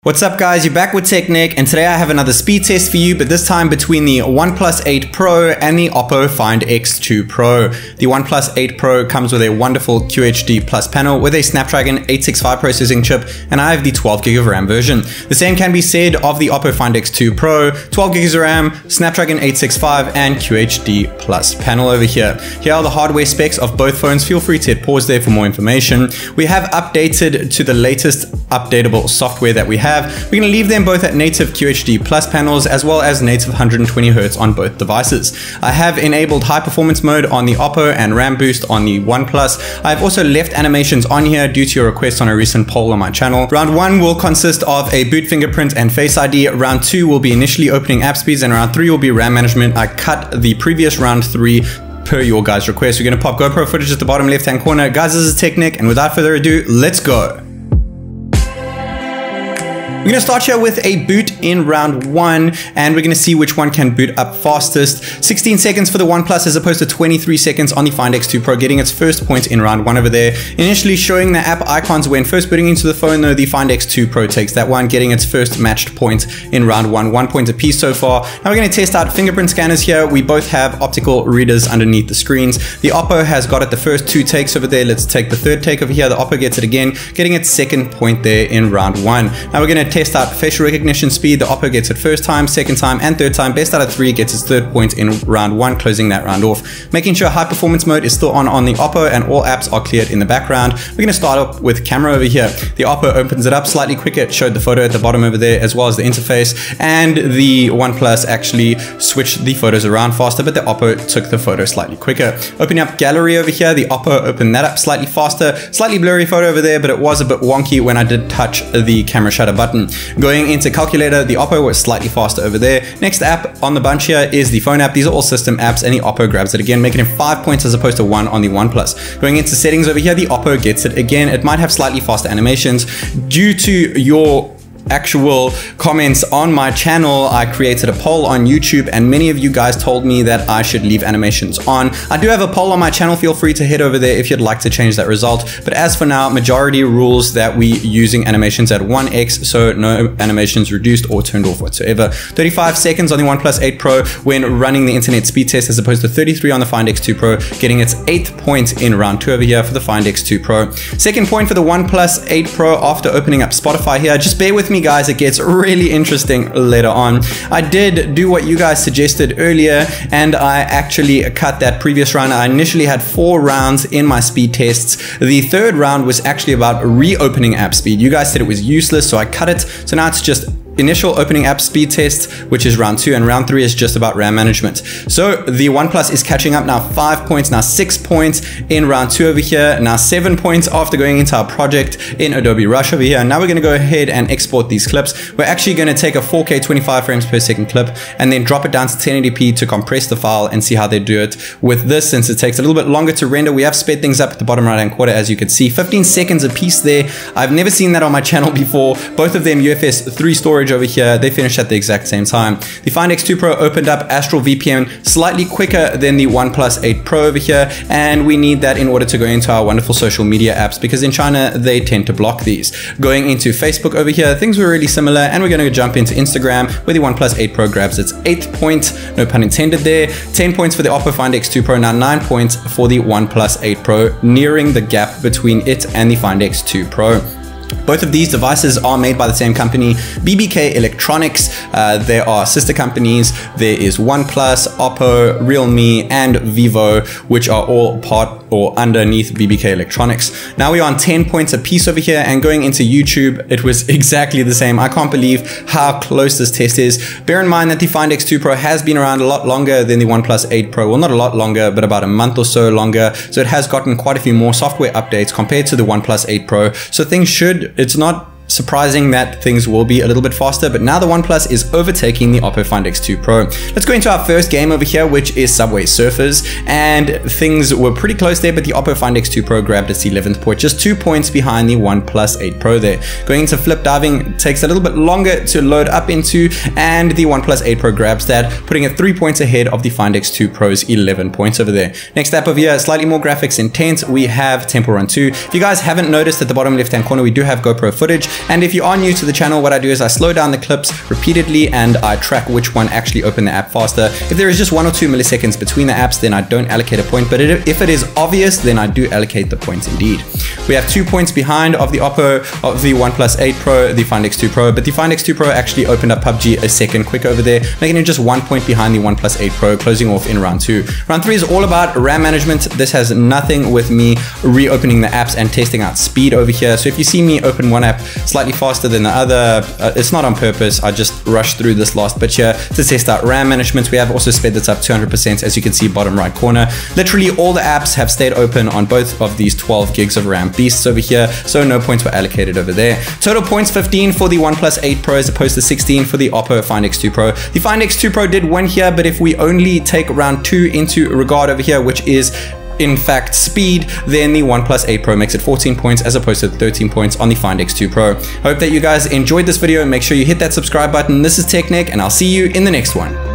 What's up guys, you're back with TechNick, and today I have another speed test for you, but this time between the OnePlus 8 Pro and the Oppo Find X2 Pro. The OnePlus 8 Pro comes with a wonderful QHD Plus panel with a Snapdragon 865 processing chip, and I have the 12GB of RAM version. The same can be said of the Oppo Find X2 Pro, 12GB of RAM, Snapdragon 865 and QHD Plus panel over here. Here are the hardware specs of both phones. Feel free to hit pause there for more information. We have updated to the latest updatable software that we have. We're going to leave them both at native QHD Plus panels as well as native 120Hz on both devices. I have enabled high performance mode on the Oppo and RAM boost on the OnePlus. I've also left animations on here due to your request on a recent poll on my channel. Round 1 will consist of a boot fingerprint and Face ID. Round 2 will be initially opening app speeds, and round 3 will be RAM management. I cut the previous round 3 per your guys' request. We're going to pop GoPro footage at the bottom left hand corner. Guys, this is TechNick, and without further ado, let's go. We're going to start here with a boot in round 1, and we're going to see which one can boot up fastest. 16 seconds for the OnePlus as opposed to 23 seconds on the Find X2 Pro, getting its first point in round 1 over there. Initially showing the app icons when first booting into the phone, though, the Find X2 Pro takes that one, getting its first matched point in round 1. 1 point apiece so far. Now we're going to test out fingerprint scanners here. We both have optical readers underneath the screens. The Oppo has got it the first 2 takes over there. Let's take the third take over here. The Oppo gets it again, getting its second point there in round 1. Now we're going to test out facial recognition speed. The Oppo gets it first time, second time, and third time. Best out of 3 gets its third point in round 1, closing that round off. Making sure high performance mode is still on the Oppo and all apps are cleared in the background. We're going to start up with camera over here. The Oppo opens it up slightly quicker. It showed the photo at the bottom over there as well as the interface, and the OnePlus actually switched the photos around faster, but the Oppo took the photo slightly quicker. Opening up gallery over here, the Oppo opened that up slightly faster. Slightly blurry photo over there, but it was a bit wonky when I did touch the camera shutter button. Going into calculator, the Oppo was slightly faster over there. Next app on the bunch here is the phone app. These are all system apps, and the Oppo grabs it again, making it 5 points as opposed to 1 on the OnePlus. Going into settings over here, the Oppo gets it again. It might have slightly faster animations. Due to your actual comments on my channel, I created a poll on YouTube, and many of you guys told me that I should leave animations on. I do have a poll on my channel. Feel free to head over there if you'd like to change that result, but as for now, majority rules that we using animations at 1x, so no animations reduced or turned off whatsoever. 35 seconds on the OnePlus 8 Pro when running the internet speed test as opposed to 33 on the Find X2 Pro, getting its 8th point in round 2 over here for the Find X2 Pro. Second point for the OnePlus 8 Pro after opening up Spotify here. Just bear with me guys, it gets really interesting later on. I did do what you guys suggested earlier, and I actually cut that previous round. I initially had 4 rounds in my speed tests. The third round was actually about reopening app speed. You guys said it was useless, so I cut it. So now it's just initial opening app speed test, which is round 2, and round 3 is just about RAM management. So the OnePlus is catching up now. 5 points, now 6 points in round 2 over here, now 7 points after going into our project in Adobe Rush over here. And now we're going to go ahead and export these clips. We're actually going to take a 4K 25 frames per second clip and then drop it down to 1080p to compress the file and see how they do it with this. Since it takes a little bit longer to render, we have sped things up at the bottom right hand corner, as you can see. 15 seconds a piece there. I've never seen that on my channel before. Both of them UFS 3 storage over here. They finished at the exact same time. The Find X2 Pro opened up Astral VPN slightly quicker than the OnePlus 8 Pro over here, and we need that in order to go into our wonderful social media apps, because in China they tend to block these. Going into Facebook over here, things were really similar, and we're going to jump into Instagram where the OnePlus 8 Pro grabs its 8th point, no pun intended there. 10 points for the Oppo Find X2 Pro, now 9 points for the OnePlus 8 Pro, nearing the gap between it and the Find X2 Pro. Both of these devices are made by the same company, BBK Electronics. There are sister companies. There is OnePlus, Oppo, Realme, and Vivo, which are all part or underneath BBK Electronics. Now we are on 10 points a piece over here, and going into YouTube, it was exactly the same. I can't believe how close this test is. Bear in mind that the Find X2 Pro has been around a lot longer than the OnePlus 8 Pro. Well, not a lot longer, but about a month or so longer. So it has gotten quite a few more software updates compared to the OnePlus 8 Pro. So things it's not surprising that things will be a little bit faster, but now the OnePlus is overtaking the Oppo Find X2 Pro. Let's go into our first game over here, which is Subway Surfers, and things were pretty close there, but the Oppo Find X2 Pro grabbed its 11th point, just 2 points behind the OnePlus 8 Pro there. Going into flip diving takes a little bit longer to load up into, and the OnePlus 8 Pro grabs that, putting it 3 points ahead of the Find X2 Pro's 11 points over there. Next up over here, slightly more graphics intent, we have Temple Run 2. If you guys haven't noticed, at the bottom left hand corner we do have GoPro footage. And if you are new to the channel, what I do is I slow down the clips repeatedly and I track which one actually opened the app faster. If there is just 1 or 2 milliseconds between the apps, then I don't allocate a point, but if it is obvious, then I do allocate the points indeed. We have 2 points behind of the Oppo, of the OnePlus 8 Pro, the Find X2 Pro, but the Find X2 Pro actually opened up PUBG a second quick over there, making it just 1 point behind the OnePlus 8 Pro, closing off in round 2. Round 3 is all about RAM management. This has nothing with me reopening the apps and testing out speed over here. So if you see me open one app slightly faster than the other, it's not on purpose. I just rushed through this last bit here to test out RAM management. We have also sped this up 200%, as you can see bottom right corner. Literally all the apps have stayed open on both of these 12 gigs of RAM beasts over here, so no points were allocated over there. Total points 15 for the OnePlus 8 Pro as opposed to 16 for the Oppo Find X2 Pro. The Find X2 Pro did win here, but if we only take round 2 into regard over here, which is in fact speed, then the OnePlus 8 Pro makes it 14 points as opposed to 13 points on the Find X2 Pro. Hope that you guys enjoyed this video, and make sure you hit that subscribe button. This is TechNick, and I'll see you in the next one.